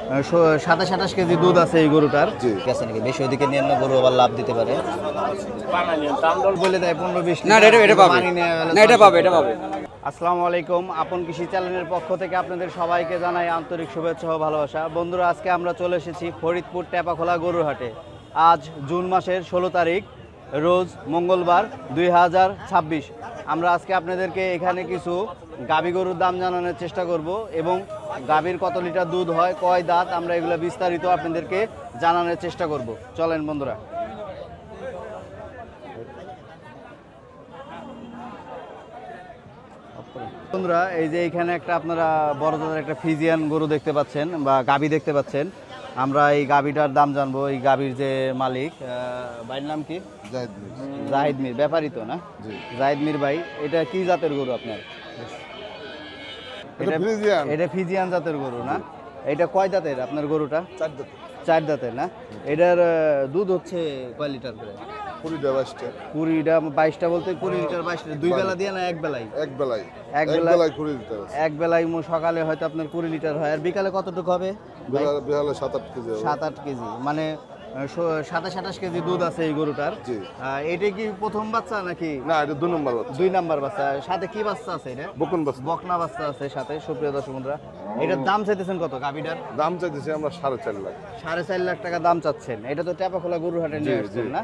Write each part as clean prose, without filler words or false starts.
27-28 KG দুধ আছে এই গরুটার। ঠিক আছে নাকি? বেশি ওদিকে নিয়ে না, গরু আবার লাভ দিতে পারে। বলে দেয় 15-20 না এটা পাবে না, এটা পাবে। আসসালামু আলাইকুম, আপন কৃষি চ্যানেলের পক্ষ থেকে আপনাদের সবাইকে জানাই আন্তরিক শুভেচ্ছা ও ভালোবাসা। বন্ধুরা, আজকে আমরা চলে এসেছি ফরিদপুর টেপাখোলা গরুর হাটে। আজ জুন মাসের 16 তারিখ, রোজ মঙ্গলবার 2026। আমরা আজকে আপনাদেরকে এখানে কিছু গাভী গরুর দাম জানানোর চেষ্টা করব এবং গাভীর কত লিটার দুধ হয়, কয় দাঁত, আমরা এগুলো বিস্তারিত আপনাদেরকে জানানোর চেষ্টা করব। চলেন বন্ধুরা। বন্ধুরা, এই যে এখানে একটা আপনারা বড় ধরনের একটা ফিজিয়ান গরু দেখতে পাচ্ছেন বা গাভী দেখতে পাচ্ছেন। আমরা এই গাভীটার দাম জানবো। এই গাভীর যে মালিক, ভাইয়ের নাম কি? জাহিদ মির। ব্যাপারই তো না? জাহিদ মির ভাই, এটা কি জাতের গরু আপনার? এটা ফিজিয়ান জাতের গরু না? এটা কয় দাঁতের আপনার গরুটা? 4 দাঁতের না? এটার দুধ হচ্ছে কয় লিটার করে? 20-22টা বলতে 20 লিটার 22 লিটার। দুই বেলা দিয়ে না এক বেলায়? এক বেলায় সকালে হয়তো আপনার 20 লিটার হয়, আর বিকালে কতটুকু হবে? বিকালে 7-8 কেজি। 7-8 কেজি, মানে 27-28 কেজি দুধ আছে এই গরুটার। এটা কি প্রথম বাচ্চা নাকি? না, এটা 2 নম্বর বাচ্চা। 2 নাম্বার বাচ্চা। সাথে কি বাচ্চা আছে? এটা বকনা বাচ্চা আছে সাথে। সুপ্রিয় দর্শক বন্ধুরা, এটার দাম চাইতেছেন কত গাভীটার? দাম চাইতেছি আমরা 4.5 লাখ। 4.5 লাখ টাকা দাম চাচ্ছেন। এটা তো টেপাখোলা গরুর হাটে নিয়ে আসছেন না?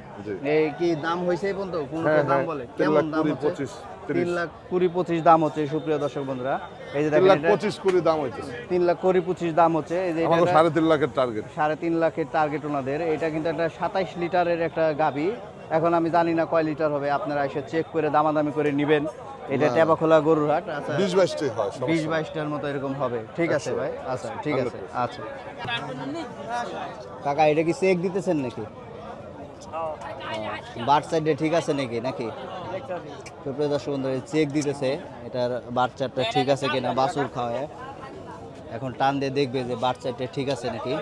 এই কি দাম হয়েছে এই পর্যন্ত? কোন দাম বলে? কেমন দাম হচ্ছে? 3,20,25 দাম হচ্ছে সুপ্রিয় দর্শক বন্ধুরা। এই যে দেখেন, 3,25,20 দাম হচ্ছে। 3,20,25 দাম হচ্ছে। এই যে এটা 3.5 লাখের টার্গেট। 3.5 লাখের টার্গেট ওনাদের। এটা কিন্তু একটা 27 লিটারের একটা গাভী। এখন আমি জানি না কয় লিটার হবে, আপনারা এসে চেক করে দামাদামি করে নেবেন। এটা টেপাখোলা গরুর হাট। আচ্ছা, 20-22টা হয়, 20-22টার মতো এরকম হবে। ঠিক আছে ভাই, আচ্ছা ঠিক আছে। আচ্ছা কাকা, এটা কি চেক দিতেছেন নাকি? বার্থ সাইডে ঠিক আছে নাকি? সুপ্রিয় দর্শক বন্ধুরা, চেক দিতেছে এটার বার্থ চার্টটা ঠিক আছে কিনা। বাছুর খাওয়ায় এখন টান দিয়ে দেখবে যে বার্থ সাইডটা ঠিক আছে নাকি।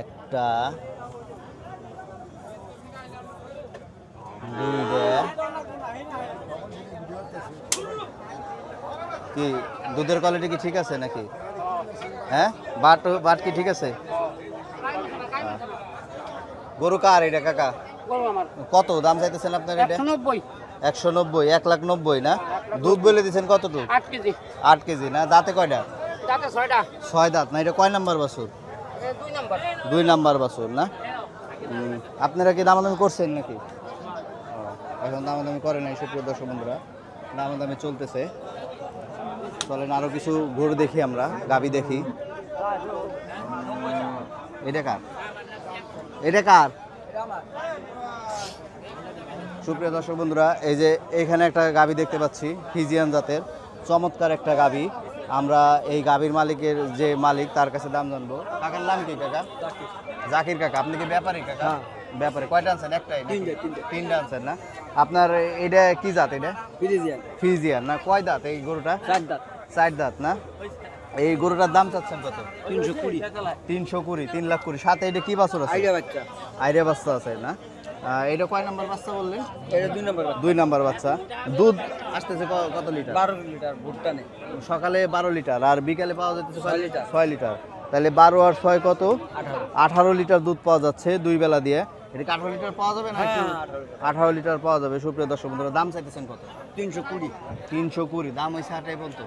একটা, দুইটা, কি দুধের কোয়ালিটি কি ঠিক আছে নাকি? হ্যাঁ, বাট কি ঠিক আছে? গরু কার এটা কাকা? কত দাম চাইতেছেন আপনার? এটা 190। 1,90,000 না? দুধ বলে দিচ্ছেন কতটুকু? 8 কেজি না? দাঁতে কয়টা? 6 দাঁত না? এটা কয় নাম্বার বাছুর? 2 নাম্বার বাছুর না? আপনারা কি দামাদামি করছেন নাকি? এখন দামাদামি করে নাই সুপ্রিয় দর্শক বন্ধুরা, দামাদামি চলতেছে। চলেন আরো কিছু গরু দেখি, আমরা গাভী দেখি। এটা কার? সুপ্রিয় দর্শক বন্ধুরা, এই যে এখানে একটা গাভী দেখতে পাচ্ছি, ফিজিয়ান জাতের চমৎকার একটা গাভী। আমরা এই গাভীর মালিকের যে মালিক, তার কাছে দাম জানবো। কাকার নাম কি কাকা? জাকির কাকা। আপনি কি ব্যাপারী কাকা? ব্যাপারে। কয়টা আনছেন? একটাই? 3টা আনছেন না? আপনার এটা কি জাত? এটা ফিজিয়ান না? কয় দাঁত এই গরুটা? 4 দাঁত না? এই গরুটার দাম চাচ্ছেন কত? 320। 3,20,000। সাথে এটা কি বাছুর আছে? আইডিয়া বাচ্চা আছে না? এটা কয় নাম্বার বাচ্চা বললেন? এটা 2 নাম্বার বাচ্চা। দুধ আসতেছে কত লিটার? 12 লিটার ভুট্টা নেই। সকালে 12 লিটার আর বিকালে পাওয়া যাচ্ছে 6 লিটার। তাহলে 12 আর 6 কত? 18 লিটার দুধ পাওয়া যাচ্ছে 2 বেলা দিয়ে। এটা 18 লিটার পাওয়া যাবে না? 18 লিটার পাওয়া যাবে। সুপ্রিয় দর্শক বন্ধুরা, দাম চাইতেছেন কত? 320। 320 দাম হয়েছে হাটাই বলতো?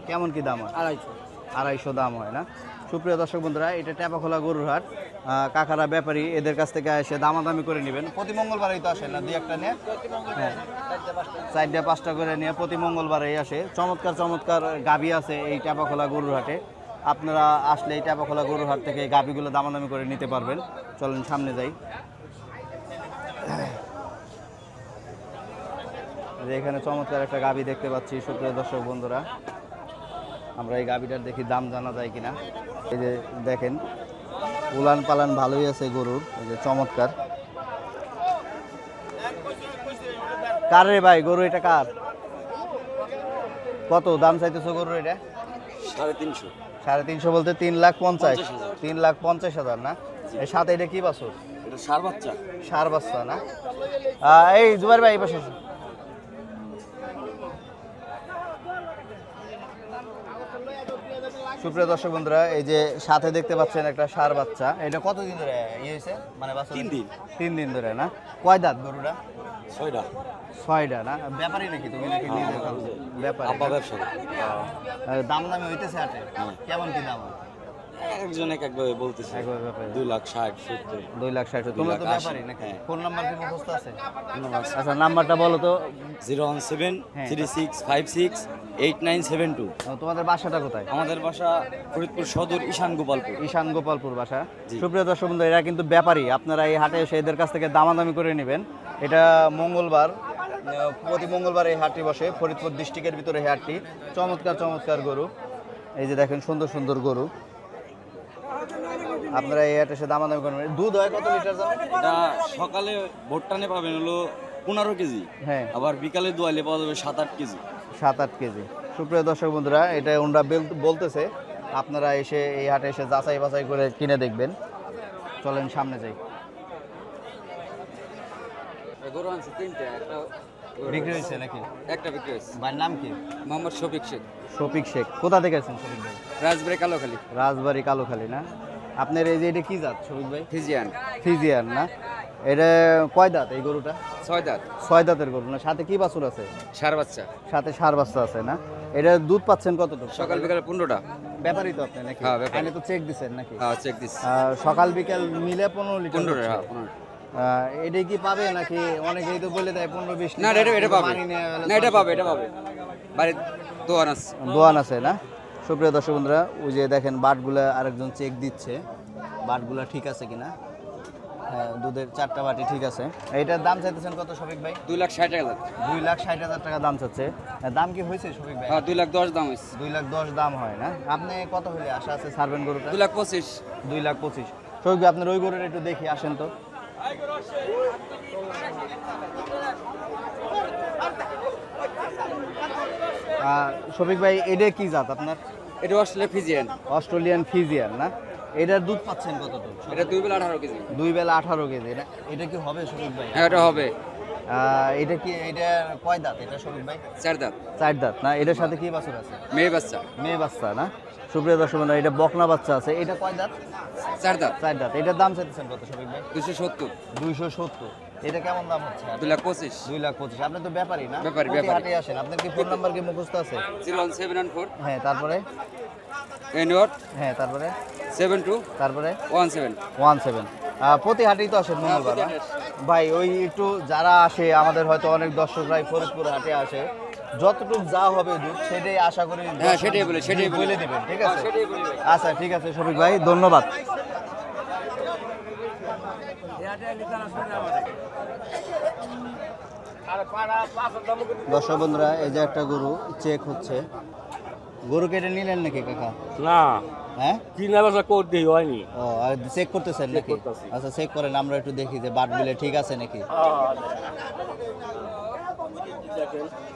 কেমন কি দাম হয়? 250 দাম হয় না? সুপ্রিয় দর্শক বন্ধুরা, এটা টেপাখোলা গরুর হাট। কাকারা ব্যাপারী, এদের কাছ থেকে এসে দামাদামি করে নেবেন। প্রতি মঙ্গলবারই তো আসে না? 2-1টা নিয়ে, হ্যাঁ, 4-5টা করে নিয়ে প্রতি মঙ্গলবারেই আসে। চমৎকার গাভী আছে এই টেপাখোলা গরুর হাটে। আপনারা আসলে এই টেপাখোলা গরুর হাট থেকে এই গাভীগুলো দামাদামি করে নিতে পারবেন। চলেন সামনে যাই। এখানে চমৎকার একটা গাভী দেখতে পাচ্ছি সুপ্রিয় দর্শক বন্ধুরা। আমরা এই গাভীটার দেখি দাম জানা যায় কিনা। এই যে দেখেন, উলান পালান ভালোই আছে গরুর। এই যে চমৎকার। কার রে ভাই গরু? এটা কার? কত দাম চাইতেছো গরুর? এটা 350। 350 বলতে 3,50,000। 3,50,000 না? এর সাথে এটা কি বাছুর? এটা ষাঁড় বাচ্চা না? এই জুবাইর ভাই এই পাশে। সুপ্রিয় দর্শক বন্ধুরা, এই যে সাথে দেখতে পাচ্ছেন একটা ষাঁড় বাচ্চা, এটা কতদিন ধরে ইয়ে হয়েছে মানে বাচ্চা? 3 দিন। 3 দিন ধরে না? কয় দাঁত গরুটা? 6টা। 6টা না? ব্যাপারই নাকি তুমি নাকি নিজে খাচ্ছো? ব্যাপারী আব্বা না? ব্যবসা করে। দাম দামে হইতেছে হাটে? কেমন কি দাম? একজন এক একভাবে বলতেছে একবার ব্যাপারী 2,60,000 70। 2,60,000। তোমরা তো 2,80,000 ব্যাপারী নাকি? হ্যাঁ। ফোন নাম্বার কি মুখস্থ আছে? আচ্ছা নাম্বারটা বলো তো। 017 হ্যাঁ। 3656 8972। তোমাদের বাসাটা কোথায়? আমাদের বাসা ফরিদপুর সদর ঈশান গোপালপুর। ঈশান গোপালপুর বাসা। জি। সুপ্রিয় দর্শক বন্ধু, এরা কিন্তু ব্যাপারী, আপনারা এই হাটে এসে এদের কাছ থেকে দামাদামি করে নেবেন। এটা মঙ্গলবার, প্রতি মঙ্গলবার এই হাটটি বসে ফরিদপুর ডিস্ট্রিক্টের ভিতরে এই হাটটি। চমৎকার চমৎকার গরু, এই যে দেখেন সুন্দর সুন্দর গরু, আপনারা এই হাটে এসে দামাদামি করে নেবেন। দুধ হয় কত লিটার জানেন? এটা সকালে ভোটটানে পাবেন হলো 15 কেজি, হ্যাঁ, আবার বিকালে দোয়ালে পাওয়া যাবে 7-8 কেজি। 7-8 কেজি। সুপ্রিয় দর্শক বন্ধুরা, এটা ওনারা বলতেছে, আপনারা এসে এই হাটে এসে যাচাই বাছাই করে কিনে দেখবেন। চলেন সামনে যাই। গরু আনছে 3টা, একটা বিক্রি হয়েছে নাকি? একটা বিক্রি হয়েছে। ভাইয়ের নাম কি? মোহাম্মদ শফিক শেখ, শফিক শেখ। কোথা থেকে আছেন শফিক ভাই? রাজবাড়ি কালোখালী। রাজবাড়ি কালোখালী না? আপনার এই যে এটা কি জাত শফিক ভাই? ফিজিয়ান। ফিজিয়ান না? এটা কয় দাঁত এই গরুটা? 6 দাঁত। 6 দাঁতের গরু না? সাথে কি বাছুর আছে? সার বাচ্চা। সাথে ষাঁড় বাচ্চা আছে না? এটা দুধ পাচ্ছেন কতটুকু? সকাল বিকালে 15টা। ব্যাপারই তো আপনি নাকি? হ্যাঁ, ব্যাপারী। আপনি তো চেক দিচ্ছেন নাকি? হ্যাঁ, চেক দিস। সকাল বিকাল মিলে 15 লিটার 15, হচ্ছে। হ্যাঁ 15। এটাই কি পাবে নাকি? অনেকেই তো বলে দেয় 15-20 না এটা পাবে। মানি নেওয়া গেলে না এটা পাবে, এটা পাবে। বাড়ির দোয়ান আছে। দোয়ান আছে না? সুপ্রিয় দর্শক বন্ধুরা, ওই যে দেখেন বাটগুলা আরেকজন চেক দিচ্ছে, বাটগুলা ঠিক আছে কিনা। হ্যাঁ, দুধের 4টা বাটি ঠিক আছে। এইটার দাম চাইতেছেন কত শফিক ভাই? 2,60,000। 2,60,000 টাকা দাম চাচ্ছে। দাম কি হয়েছে শফিক ভাই? হ্যাঁ 2,10,000 দাম হয়েছে। 2,10,000 দাম হয় না? আপনি কত হলে আশা আছে ছাড়বেন গরুটা? 2,25,000। 2,25,000। শফিক ভাই, আপনার ওই গরুটা একটু দেখি, আসেন তো। শফিক ভাই, এটা কি জাত আপনার? এটা অস্ট্রেলিয়া ফিজিয়ান। অস্ট্রেলিয়ান ফিজিয়ান না? এটার দুধ পাচ্ছেন কতটুকু? এটা 2 বেলা 18 কেজি। 2 বেলা 18 কেজি না? এটা কি হবে শফিক ভাই? হ্যাঁ এটা হবে। এটা কি, এটা কয় দাঁত এটা শফিক ভাই? 4 দাঁত। 4 দাঁত না? এটার সাথে কি বাছুর আছে? মেয়ে বাচ্চা। মেয়ে বাচ্চা না? সুপ্রিয় দর্শক বন্ধুরা, এটা বকনা বাচ্চা আছে। এটা কয় দাঁত? 4 দাঁত। 4 দাঁত। এটার দাম চাইতেছেন কত শফিক ভাই? 270। 270। এটা কেমন দাম হচ্ছে? 2,25,000। 2,25,000। আপনি তো ব্যাপারী না? ব্যাপারী, প্রতি ব্যাপারী। হাটে আসেন। আপনার কি ফোন নাম্বার কি মুখস্থ আছে? 01714 হ্যাঁ, তারপরে? N0 হ্যাঁ, তারপরে? 72 তারপরে? 17। 17। প্রতি হাটেই তো আসেন মঙ্গলবার প্রতি না? হাটে আসি। ভাই ওই একটু যারা আসে, আমাদের হয়তো অনেক দর্শকরাই ফরিদপুর হাটে আসে, যতটুকু যা হবে দুধ সেটাই আশা করি হ্যাঁ, সেটাই বলে, সেটাই বলে। বলে দিবেন, ঠিক হ্যাঁ, আছে? সেটাই বলে ভাই। আচ্ছা ঠিক আছে শফিক ভাই, ধন্যবাদ। দর্শক বন্ধুরা, এই যে একটা গরু চেক হচ্ছে। গরু কেটে নিলেন নাকি কাকা? না হ্যাঁ, কিনা বেচা কোড দিয়ে হয়নি। ও আর চেক করতেছেন নাকি? করতেছি। আচ্ছা চেক করেন, আমরা একটু দেখি যে বাটগুলো ঠিক আছে নাকি।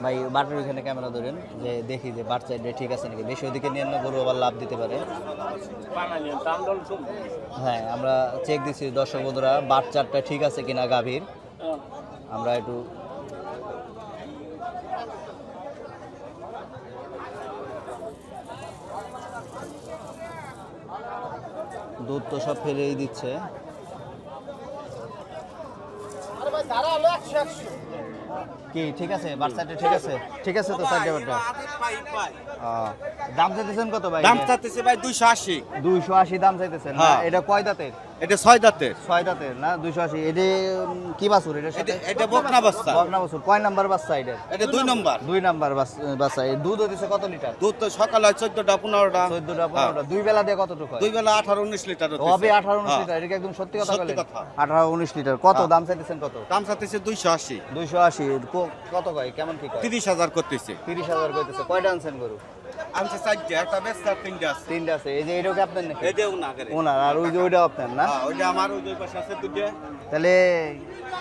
ভাই বাটের ওইখানে ক্যামেরা ধরেন, যে দেখি যে বাট সাইডে ঠিক আছে নাকি। বেশি ওদিকে নিয়ে না, গরু আবার লাভ দিতে পারে। হ্যাঁ, আমরা চেক দিছি দর্শক বন্ধুরা, বাট চারটা ঠিক আছে কিনা গাভীর। আমরা একটু দুধ তো সব ফেলেই দিচ্ছে। কি ঠিক আছে? বাট সাইডে ঠিক আছে? ঠিক আছে তো সাইডে বাটটা? দাম চাইতেছেন কত ভাই? দাম চাইতেছে ভাই 280। 280 দাম চাইতেছেন না? হ্যাঁ। এটা কয় দাঁতের? এটা 6 দাঁতের। 6 দাঁতের না? 280। এটা কি বাছুর? এটার সাথে এটা বকনা বাচ্চা। বকনা বাছুর। কয় নাম্বার বাচ্চা এটা? এটা 2 নম্বর। 2 নাম্বার বাচ্চা। এই দুধ হইতেছে কত লিটার? দুধ তো সকালে 14টা 15টা। 14টা 15টা। দুই বেলা দিয়ে কতটুকু হয়? 2 বেলা 18-19 লিটার হচ্ছে। হবে 18-19 লিটার। এটা কি একদম সত্যি কথা সত্যি বলেন? কথা। 18-19 লিটার। কত হ্যাঁ। দাম চাইতেছেন কত? দাম চাইতেছে 280। 280। কত কয়? কেমন কি কয়? 30,000 করতেছে। 30,000 কইতেছে। কয়টা আনছেন গরু? আমছে 4টা, একটা বেস্তার 3টা আছে। 3টা আছে। এই যে এটাও কি আপনার নাকি? এটাও না করে। ওনার। আর ওই যে ওইটাও আপনার না? হ্যাঁ, ওইটা আমার ওই দুই পাশে আছে দুইটা। তাহলে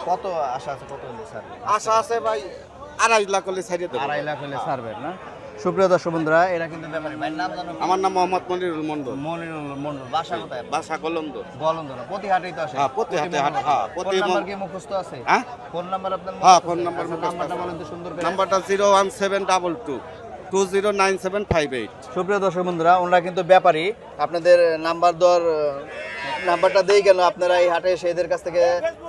কত আশা আছে, কত হলে ছাড়বেন? আশা আছে ভাই 2.5 লাখ হলে ছাড়িয়ে দেব। 2.5 লাখ হলে ছাড়বেন না? সুপ্রিয় দর্শক বন্ধুরা, এরা কিন্তু ব্যাপারী। ভাই নাম জানো কি? আমার নাম মোহাম্মদ মনিরুল মন্ডল। মনিরুল মন্ডল। বাসা কোথায়? বাসা কলন্দ। গলন্দনা। প্রতি হাটেই তো আসে? হ্যাঁ, প্রতি হাটে হাট, হ্যাঁ, প্রতি ফোন নাম্বার মন- কি মুখস্থ আছে? হ্যাঁ? ফোন নাম্বার আপনার হ্যাঁ, মুখস্থ ফোন আছে? নাম্বার আচ্ছা, মুখস্থ নাম্বারটা আছে। বলেন তো সুন্দর করে। নাম্বারটা 01722 209758। সুপ্রিয় দর্শক বন্ধুরা, ওনারা কিন্তু ব্যাপারী। আপনাদের নাম্বার দেওয়ার নাম্বারটা দিয়ে গেল, আপনারা এই হাটে এদের কাছ থেকে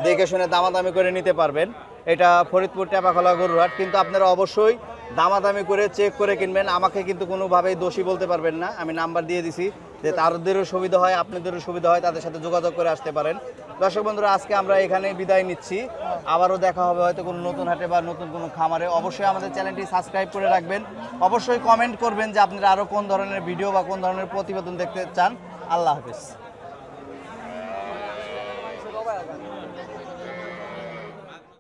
দেখে শুনে দামাদামি করে নিতে পারবেন। এটা ফরিদপুর টেপাখোলা গরুহাট, কিন্তু আপনারা অবশ্যই দামাদামি করে চেক করে কিনবেন। আমাকে কিন্তু কোনোভাবেই দোষী বলতে পারবেন না। আমি নাম্বার দিয়ে দিছি, যে তাদেরও সুবিধা হয় আপনাদেরও সুবিধা হয়, তাদের সাথে যোগাযোগ করে আসতে পারেন। দর্শক বন্ধুরা, আজকে আমরা এখানে বিদায় নিচ্ছি। আবারও দেখা হবে হয়তো কোনো নতুন হাটে বা নতুন কোনো খামারে। অবশ্যই আমাদের চ্যানেলটি সাবস্ক্রাইব করে রাখবেন। অবশ্যই কমেন্ট করবেন যে আপনারা আরও কোন ধরনের ভিডিও বা কোন ধরনের প্রতিবেদন দেখতে চান। আল্লাহ হাফেজ।